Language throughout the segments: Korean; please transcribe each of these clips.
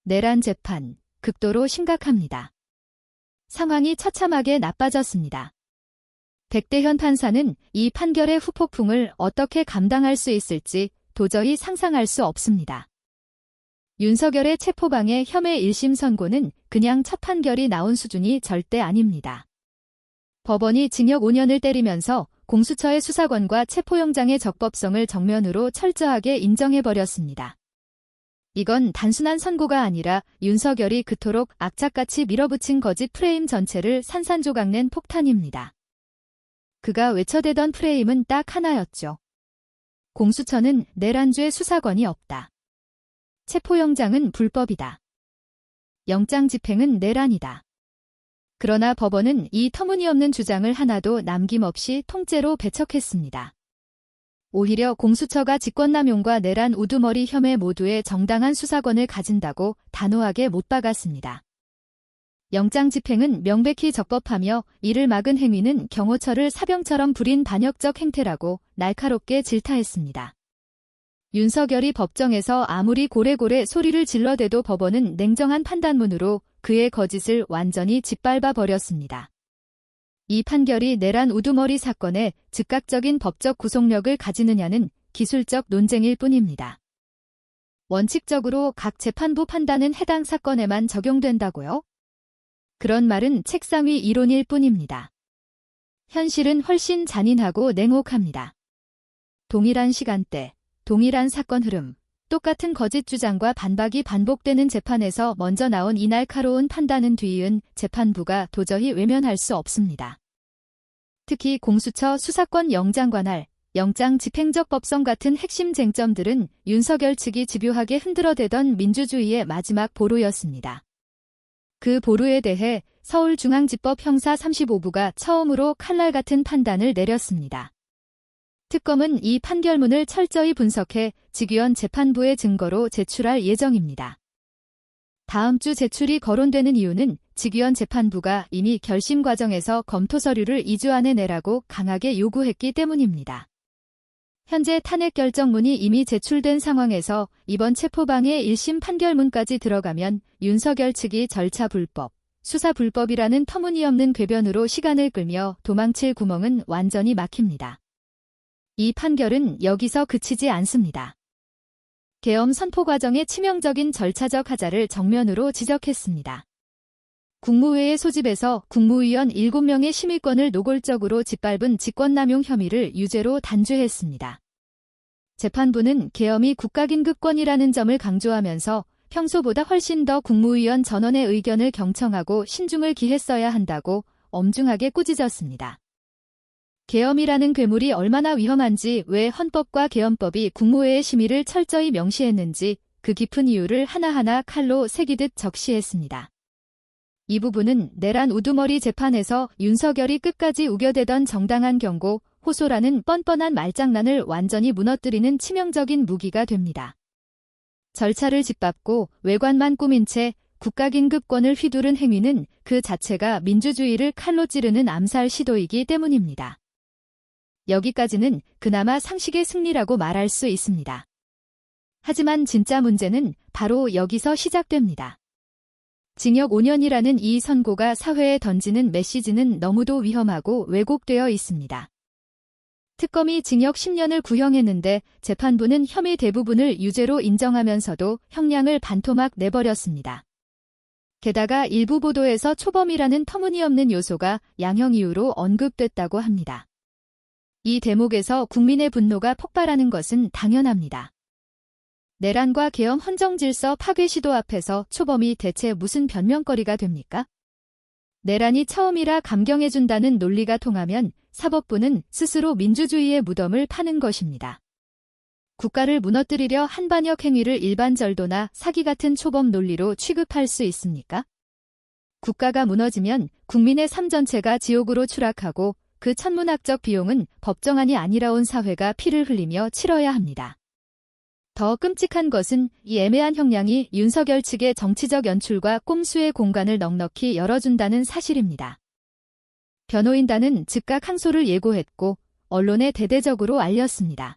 내란 재판, 극도로 심각합니다. 상황이 처참하게 나빠졌습니다. 백대현 판사는 이 판결의 후폭풍을 어떻게 감당할 수 있을지 도저히 상상할 수 없습니다. 윤석열의 체포방해 혐의 1심 선고는 그냥 첫 판결이 나온 수준이 절대 아닙니다. 법원이 징역 5년을 때리면서 공수처의 수사권과 체포영장의 적법성을 정면으로 철저하게 인정해버렸습니다. 이건 단순한 선고가 아니라 윤석열이 그토록 악착같이 밀어붙인 거짓 프레임 전체를 산산조각낸 폭탄입니다. 그가 외쳐대던 프레임은 딱 하나였죠. 공수처는 내란죄 수사권이 없다. 체포영장은 불법이다. 영장 집행은 내란이다. 그러나 법원은 이 터무니없는 주장을 하나도 남김없이 통째로 배척했습니다. 오히려 공수처가 직권남용과 내란 우두머리 혐의 모두의 정당한 수사권을 가진다고 단호하게 못 박았습니다. 영장 집행은 명백히 적법하며 이를 막은 행위는 경호처를 사병처럼 부린 반역적 행태라고 날카롭게 질타했습니다. 윤석열이 법정에서 아무리 고래고래 소리를 질러대도 법원은 냉정한 판단문으로 그의 거짓을 완전히 짓밟아 버렸습니다. 이 판결이 내란 우두머리 사건에 즉각적인 법적 구속력을 가지느냐는 기술적 논쟁일 뿐입니다. 원칙적으로 각 재판부 판단은 해당 사건에만 적용된다고요? 그런 말은 책상 위 이론일 뿐입니다. 현실은 훨씬 잔인하고 냉혹합니다. 동일한 시간대, 동일한 사건 흐름, 똑같은 거짓 주장과 반박이 반복되는 재판에서 먼저 나온 이 날카로운 판단은 뒤이은 재판부가 도저히 외면할 수 없습니다. 특히 공수처 수사권 영장 관할, 영장 집행적 법성 같은 핵심 쟁점들은 윤석열 측이 집요하게 흔들어대던 민주주의의 마지막 보루였습니다. 그 보루에 대해 서울중앙지법 형사 35부가 처음으로 칼날 같은 판단을 내렸습니다. 특검은 이 판결문을 철저히 분석해 직위원 재판부의 증거로 제출할 예정입니다. 다음 주 제출이 거론되는 이유는 직위원 재판부가 이미 결심 과정에서 검토 서류를 2주 안에 내라고 강하게 요구했기 때문입니다. 현재 탄핵 결정문이 이미 제출된 상황에서 이번 체포방해 1심 판결문까지 들어가면 윤석열 측이 절차 불법, 수사 불법이라는 터무니없는 궤변으로 시간을 끌며 도망칠 구멍은 완전히 막힙니다. 이 판결은 여기서 그치지 않습니다. 계엄 선포 과정의 치명적인 절차적 하자를 정면으로 지적했습니다. 국무회의 소집에서 국무위원 7명의 심의권을 노골적으로 짓밟은 직권남용 혐의를 유죄로 단죄했습니다. 재판부는 계엄이 국가긴급권이라는 점을 강조하면서 평소보다 훨씬 더 국무위원 전원의 의견을 경청하고 신중을 기했어야 한다고 엄중하게 꾸짖었습니다. 계엄이라는 괴물이 얼마나 위험한지, 왜 헌법과 계엄법이 국무회의 심의를 철저히 명시했는지 그 깊은 이유를 하나하나 칼로 새기듯 적시했습니다. 이 부분은 내란 우두머리 재판에서 윤석열이 끝까지 우겨대던 정당한 경고, 호소라는 뻔뻔한 말장난을 완전히 무너뜨리는 치명적인 무기가 됩니다. 절차를 짓밟고 외관만 꾸민 채 국가긴급권을 휘두른 행위는 그 자체가 민주주의를 칼로 찌르는 암살 시도이기 때문입니다. 여기까지는 그나마 상식의 승리라고 말할 수 있습니다. 하지만 진짜 문제는 바로 여기서 시작됩니다. 징역 5년이라는 이 선고가 사회에 던지는 메시지는 너무도 위험하고 왜곡되어 있습니다. 특검이 징역 10년을 구형했는데 재판부는 혐의 대부분을 유죄로 인정하면서도 형량을 반토막 내버렸습니다. 게다가 일부 보도에서 초범이라는 터무니없는 요소가 양형 이유로 언급됐다고 합니다. 이 대목에서 국민의 분노가 폭발하는 것은 당연합니다. 내란과 계엄 헌정질서 파괴 시도 앞에서 초범이 대체 무슨 변명거리가 됩니까? 내란이 처음이라 감경해준다는 논리가 통하면 사법부는 스스로 민주주의의 무덤을 파는 것입니다. 국가를 무너뜨리려 한반역 행위를 일반절도나 사기 같은 초범 논리로 취급할 수 있습니까? 국가가 무너지면 국민의 삶 전체가 지옥으로 추락하고 그 천문학적 비용은 법정안이 아니라 온 사회가 피를 흘리며 치러야 합니다. 더 끔찍한 것은 이 애매한 형량이 윤석열 측의 정치적 연출과 꼼수의 공간을 넉넉히 열어준다는 사실입니다. 변호인단은 즉각 항소를 예고했고 언론에 대대적으로 알렸습니다.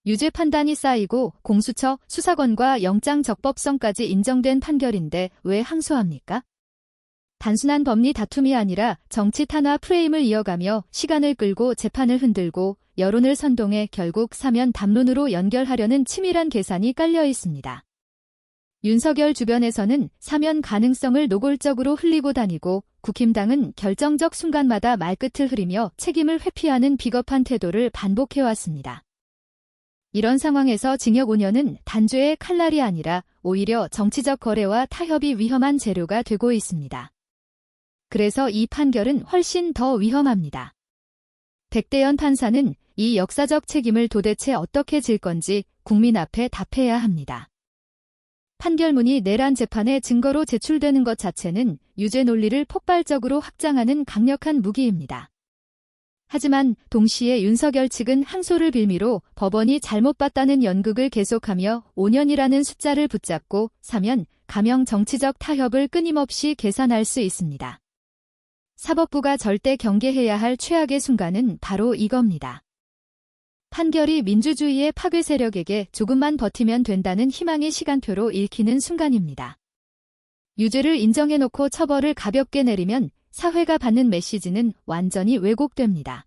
유죄 판단이 쌓이고 공수처, 수사권과 영장 적법성까지 인정된 판결인데 왜 항소합니까? 단순한 법리 다툼이 아니라 정치 탄압 프레임을 이어가며 시간을 끌고 재판을 흔들고 여론을 선동해 결국 사면 담론으로 연결하려는 치밀한 계산이 깔려 있습니다. 윤석열 주변에서는 사면 가능성을 노골적으로 흘리고 다니고 국힘당은 결정적 순간마다 말끝을 흐리며 책임을 회피하는 비겁한 태도를 반복해왔습니다. 이런 상황에서 징역 5년은 단죄의 칼날이 아니라 오히려 정치적 거래와 타협이 위험한 재료가 되고 있습니다. 그래서 이 판결은 훨씬 더 위험합니다. 백대현 판사는 이 역사적 책임을 도대체 어떻게 질 건지 국민 앞에 답해야 합니다. 판결문이 내란 재판의 증거로 제출되는 것 자체는 유죄 논리를 폭발적으로 확장하는 강력한 무기입니다. 하지만 동시에 윤석열 측은 항소를 빌미로 법원이 잘못 봤다는 연극을 계속하며 5년이라는 숫자를 붙잡고 사면, 가명 정치적 타협을 끊임없이 계산할 수 있습니다. 사법부가 절대 경계해야 할 최악의 순간은 바로 이겁니다. 판결이 민주주의의 파괴 세력에게 조금만 버티면 된다는 희망의 시간표로 읽히는 순간입니다. 유죄를 인정해놓고 처벌을 가볍게 내리면 사회가 받는 메시지는 완전히 왜곡됩니다.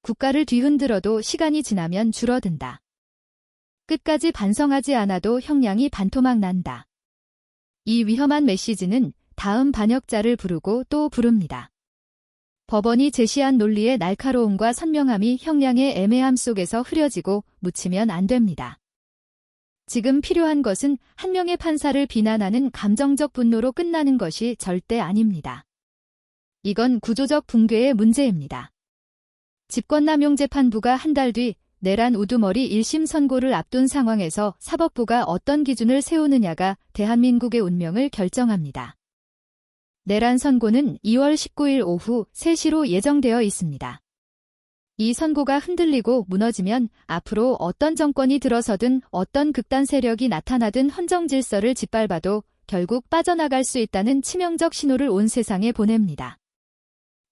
국가를 뒤흔들어도 시간이 지나면 줄어든다. 끝까지 반성하지 않아도 형량이 반토막 난다. 이 위험한 메시지는 다음 반역자를 부르고 또 부릅니다. 법원이 제시한 논리의 날카로움과 선명함이 형량의 애매함 속에서 흐려지고 묻히면 안 됩니다. 지금 필요한 것은 한 명의 판사를 비난하는 감정적 분노로 끝나는 것이 절대 아닙니다. 이건 구조적 붕괴의 문제입니다. 집권남용재판부가 한 달 뒤 내란 우두머리 1심 선고를 앞둔 상황에서 사법부가 어떤 기준을 세우느냐가 대한민국의 운명을 결정합니다. 내란 선고는 2월 19일 오후 3시로 예정되어 있습니다. 이 선고가 흔들리고 무너지면 앞으로 어떤 정권이 들어서든 어떤 극단 세력이 나타나든 헌정 질서를 짓밟아도 결국 빠져나갈 수 있다는 치명적 신호를 온 세상에 보냅니다.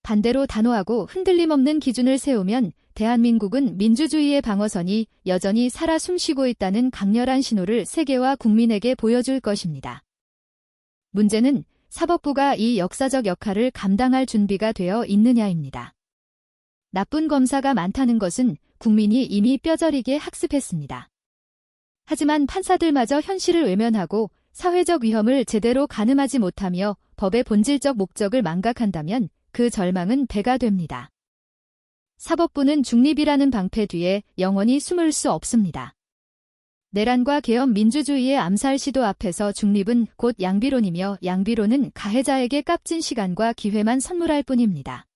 반대로 단호하고 흔들림 없는 기준을 세우면 대한민국은 민주주의의 방어선이 여전히 살아 숨쉬고 있다는 강렬한 신호를 세계와 국민에게 보여줄 것입니다. 문제는 사법부가 이 역사적 역할을 감당할 준비가 되어 있느냐입니다. 나쁜 검사가 많다는 것은 국민이 이미 뼈저리게 학습했습니다. 하지만 판사들마저 현실을 외면하고 사회적 위험을 제대로 가늠하지 못하며 법의 본질적 목적을 망각한다면 그 절망은 배가 됩니다. 사법부는 중립이라는 방패 뒤에 영원히 숨을 수 없습니다. 내란과 계엄 민주주의의 암살 시도 앞에서 중립은 곧 양비론이며 양비론은 가해자에게 값진 시간과 기회만 선물할 뿐입니다.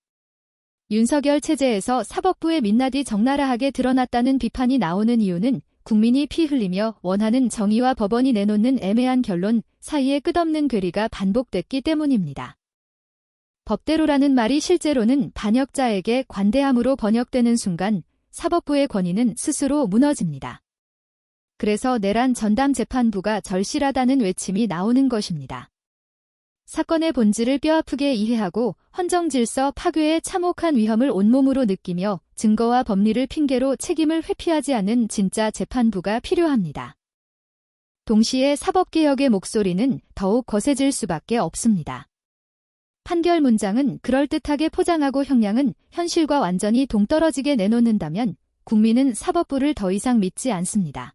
윤석열 체제에서 사법부의 민낯이 적나라하게 드러났다는 비판이 나오는 이유는 국민이 피 흘리며 원하는 정의와 법원이 내놓는 애매한 결론 사이에 끝없는 괴리가 반복됐기 때문입니다. 법대로라는 말이 실제로는 반역자에게 관대함으로 번역되는 순간 사법부의 권위는 스스로 무너집니다. 그래서 내란 전담 재판부가 절실하다는 외침이 나오는 것입니다. 사건의 본질을 뼈아프게 이해하고 헌정 질서 파괴의 참혹한 위험을 온몸으로 느끼며 증거와 법리를 핑계로 책임을 회피하지 않는 진짜 재판부가 필요합니다. 동시에 사법개혁의 목소리는 더욱 거세질 수밖에 없습니다. 판결 문장은 그럴듯하게 포장하고 형량은 현실과 완전히 동떨어지게 내놓는다면 국민은 사법부를 더 이상 믿지 않습니다.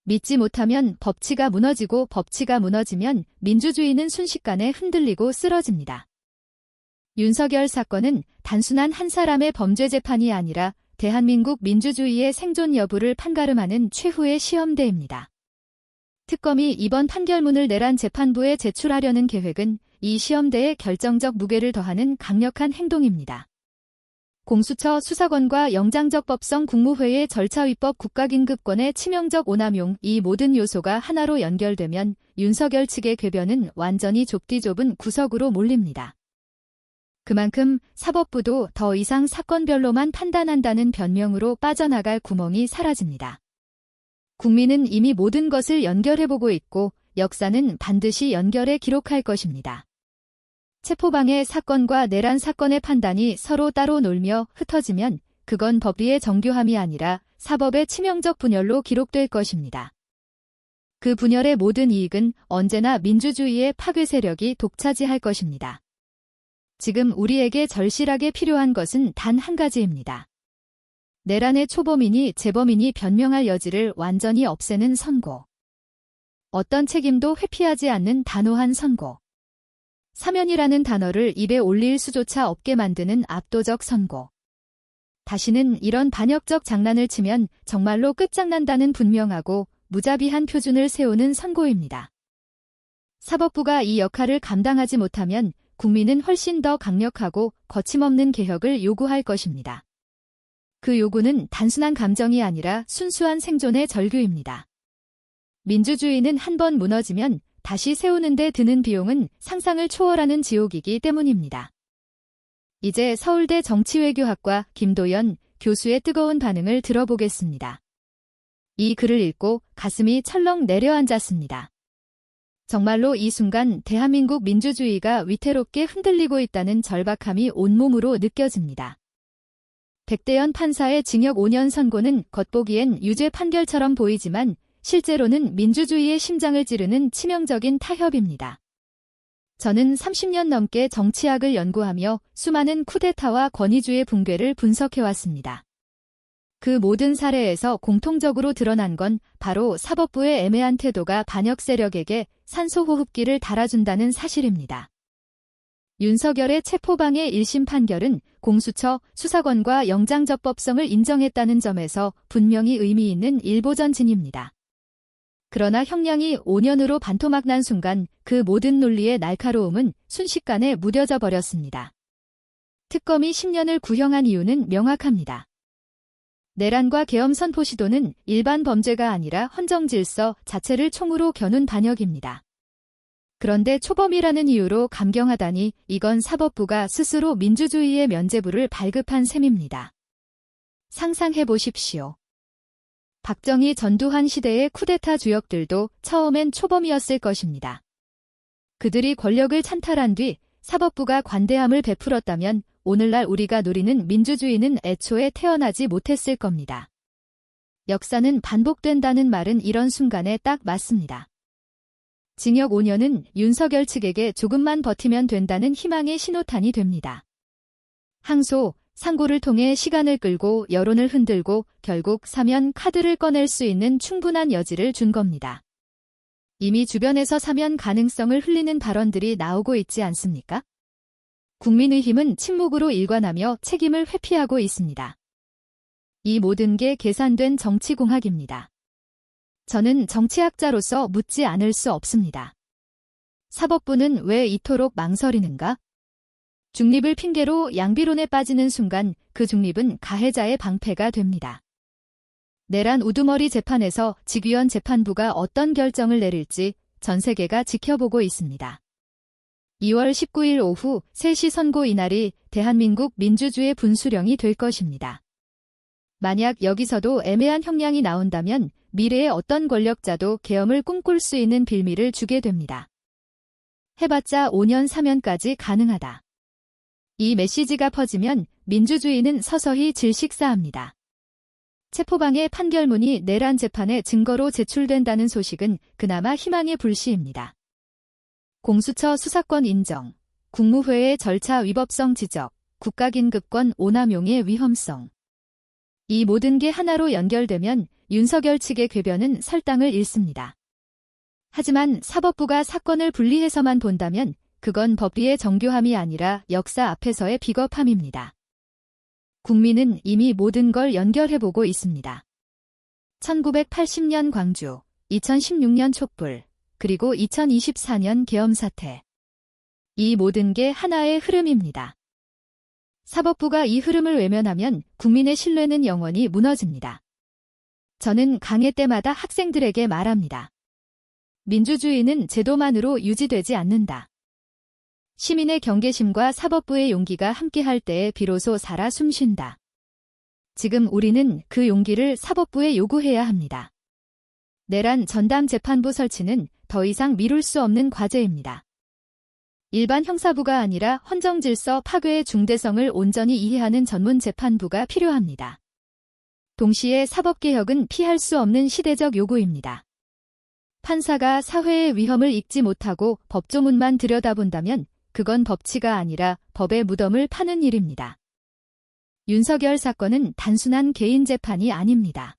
믿지 못하면 법치가 무너지고 법치가 무너지면 민주주의는 순식간에 흔들리고 쓰러집니다. 윤석열 사건은 단순한 한 사람의 범죄 재판이 아니라 대한민국 민주주의의 생존 여부를 판가름하는 최후의 시험대입니다. 특검이 이번 판결문을 내란 재판부에 제출하려는 계획은 이 시험대에 결정적 무게를 더하는 강력한 행동입니다. 공수처 수사권과 영장적법성 국무회의 절차위법 국가긴급권의 치명적 오남용 이 모든 요소가 하나로 연결되면 윤석열 측의 궤변은 완전히 좁디 좁은 구석으로 몰립니다. 그만큼 사법부도 더 이상 사건별로만 판단한다는 변명으로 빠져나갈 구멍이 사라집니다. 국민은 이미 모든 것을 연결해보고 있고 역사는 반드시 연결해 기록할 것입니다. 체포방해 사건과 내란 사건의 판단이 서로 따로 놀며 흩어지면 그건 법리의 정교함이 아니라 사법의 치명적 분열로 기록될 것입니다. 그 분열의 모든 이익은 언제나 민주주의의 파괴 세력이 독차지할 것입니다. 지금 우리에게 절실하게 필요한 것은 단 한 가지입니다. 내란의 초범인이 재범인이 변명할 여지를 완전히 없애는 선고. 어떤 책임도 회피하지 않는 단호한 선고. 사면이라는 단어를 입에 올릴 수조차 없게 만드는 압도적 선고. 다시는 이런 반역적 장난을 치면 정말로 끝장난다는 분명하고 무자비한 표준을 세우는 선고입니다. 사법부가 이 역할을 감당하지 못하면 국민은 훨씬 더 강력하고 거침없는 개혁을 요구할 것입니다. 그 요구는 단순한 감정이 아니라 순수한 생존의 절규입니다. 민주주의는 한 번 무너지면 다시 세우는 데 드는 비용은 상상을 초월하는 지옥이기 때문입니다. 이제 서울대 정치외교학과 김도연 교수의 뜨거운 반응을 들어보겠습니다. 이 글을 읽고 가슴이 철렁 내려앉았습니다. 정말로 이 순간 대한민국 민주주의가 위태롭게 흔들리고 있다는 절박함이 온몸으로 느껴집니다. 백대현 판사의 징역 5년 선고는 겉보기엔 유죄 판결처럼 보이지만 실제로는 민주주의의 심장을 찌르는 치명적인 타협입니다. 저는 30년 넘게 정치학을 연구하며 수많은 쿠데타와 권위주의 붕괴를 분석해왔습니다. 그 모든 사례에서 공통적으로 드러난 건 바로 사법부의 애매한 태도가 반역 세력에게 산소호흡기를 달아준다는 사실입니다. 윤석열의 체포방해 1심 판결은 공수처 수사권과 영장적법성을 인정했다는 점에서 분명히 의미 있는 일보전진입니다. 그러나 형량이 5년으로 반토막 난 순간 그 모든 논리의 날카로움은 순식간에 무뎌져 버렸습니다. 특검이 10년을 구형한 이유는 명확합니다. 내란과 계엄 선포 시도는 일반 범죄가 아니라 헌정질서 자체를 총으로 겨눈 반역입니다. 그런데 초범이라는 이유로 감경하다니 이건 사법부가 스스로 민주주의의 면죄부를 발급한 셈입니다. 상상해 보십시오. 박정희 전두환 시대의 쿠데타 주역들도 처음엔 초범이었을 것입니다. 그들이 권력을 찬탈한 뒤 사법부가 관대함을 베풀었다면 오늘날 우리가 누리는 민주주의는 애초에 태어나지 못했을 겁니다. 역사는 반복된다는 말은 이런 순간에 딱 맞습니다. 징역 5년은 윤석열 측에게 조금만 버티면 된다는 희망의 신호탄이 됩니다. 항소, 상고를 통해 시간을 끌고 여론을 흔들고 결국 사면 카드를 꺼낼 수 있는 충분한 여지를 준 겁니다. 이미 주변에서 사면 가능성을 흘리는 발언들이 나오고 있지 않습니까? 국민의힘은 침묵으로 일관하며 책임을 회피하고 있습니다. 이 모든 게 계산된 정치공학입니다. 저는 정치학자로서 묻지 않을 수 없습니다. 사법부는 왜 이토록 망설이는가? 중립을 핑계로 양비론에 빠지는 순간 그 중립은 가해자의 방패가 됩니다. 내란 우두머리 재판에서 직위원 재판부가 어떤 결정을 내릴지 전 세계가 지켜보고 있습니다. 2월 19일 오후 3시 선고 이날이 대한민국 민주주의 분수령이 될 것입니다. 만약 여기서도 애매한 형량이 나온다면 미래의 어떤 권력자도 계엄을 꿈꿀 수 있는 빌미를 주게 됩니다. 해봤자 5년 사면까지 가능하다. 이 메시지가 퍼지면 민주주의는 서서히 질식사합니다. 체포방해 판결문이 내란 재판의 증거로 제출된다는 소식은 그나마 희망의 불씨입니다. 공수처 수사권 인정, 국무회의 절차 위법성 지적, 국가긴급권 오남용의 위험성. 이 모든 게 하나로 연결되면 윤석열 측의 궤변은 설당을 잃습니다. 하지만 사법부가 사건을 분리해서만 본다면 그건 법리의 정교함이 아니라 역사 앞에서의 비겁함입니다. 국민은 이미 모든 걸 연결해보고 있습니다. 1980년 광주, 2016년 촛불, 그리고 2024년 계엄 사태. 이 모든 게 하나의 흐름입니다. 사법부가 이 흐름을 외면하면 국민의 신뢰는 영원히 무너집니다. 저는 강해 때마다 학생들에게 말합니다. 민주주의는 제도만으로 유지되지 않는다. 시민의 경계심과 사법부의 용기가 함께할 때에 비로소 살아 숨쉰다. 지금 우리는 그 용기를 사법부에 요구해야 합니다. 내란 전담 재판부 설치는 더 이상 미룰 수 없는 과제입니다. 일반 형사부가 아니라 헌정질서 파괴의 중대성을 온전히 이해하는 전문 재판부가 필요합니다. 동시에 사법개혁은 피할 수 없는 시대적 요구입니다. 판사가 사회의 위험을 읽지 못하고 법조문만 들여다본다면 그건 법치가 아니라 법의 무덤을 파는 일입니다. 윤석열 사건은 단순한 개인 재판이 아닙니다.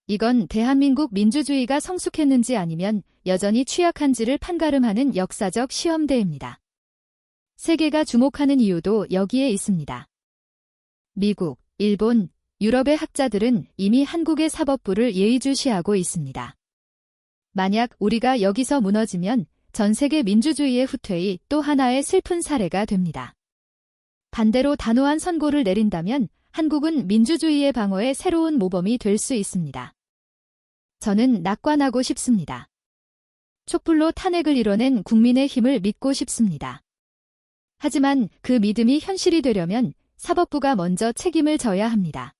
이건 대한민국 민주주의가 성숙했는지 아니면 여전히 취약한지를 판가름하는 역사적 시험대입니다. 세계가 주목하는 이유도 여기에 있습니다. 미국, 일본, 유럽의 학자들은 이미 한국의 사법부를 예의주시하고 있습니다. 만약 우리가 여기서 무너지면 전 세계 민주주의의 후퇴의 또 하나의 슬픈 사례가 됩니다. 반대로 단호한 선고를 내린다면 한국은 민주주의의 방어의 새로운 모범이 될 수 있습니다. 저는 낙관하고 싶습니다. 촛불로 탄핵을 이뤄낸 국민의 힘을 믿고 싶습니다. 하지만 그 믿음이 현실이 되려면 사법부가 먼저 책임을 져야 합니다.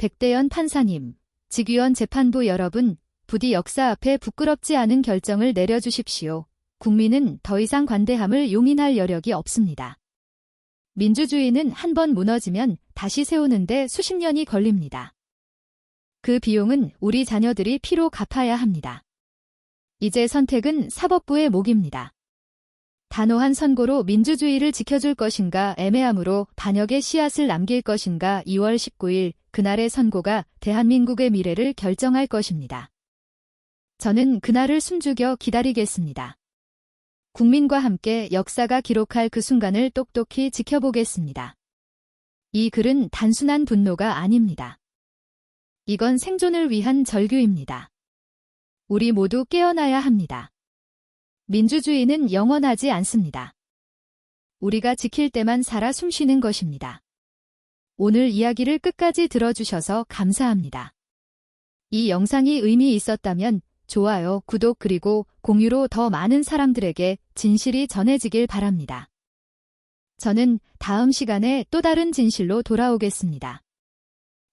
백대현 판사님, 직위원 재판부 여러분, 부디 역사 앞에 부끄럽지 않은 결정을 내려주십시오. 국민은 더 이상 관대함을 용인할 여력이 없습니다. 민주주의는 한 번 무너지면 다시 세우는데 수십 년이 걸립니다. 그 비용은 우리 자녀들이 피로 갚아야 합니다. 이제 선택은 사법부의 몫입니다. 단호한 선고로 민주주의를 지켜줄 것인가 애매함으로 반역의 씨앗을 남길 것인가 2월 19일 그날의 선고가 대한민국의 미래를 결정할 것입니다. 저는 그날을 숨죽여 기다리겠습니다. 국민과 함께 역사가 기록할 그 순간을 똑똑히 지켜보겠습니다. 이 글은 단순한 분노가 아닙니다. 이건 생존을 위한 절규입니다. 우리 모두 깨어나야 합니다. 민주주의는 영원하지 않습니다. 우리가 지킬 때만 살아 숨쉬는 것입니다. 오늘 이야기를 끝까지 들어주셔서 감사합니다. 이 영상이 의미 있었다면 좋아요, 구독 그리고 공유로 더 많은 사람들에게 진실이 전해지길 바랍니다. 저는 다음 시간에 또 다른 진실로 돌아오겠습니다.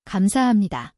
감사합니다.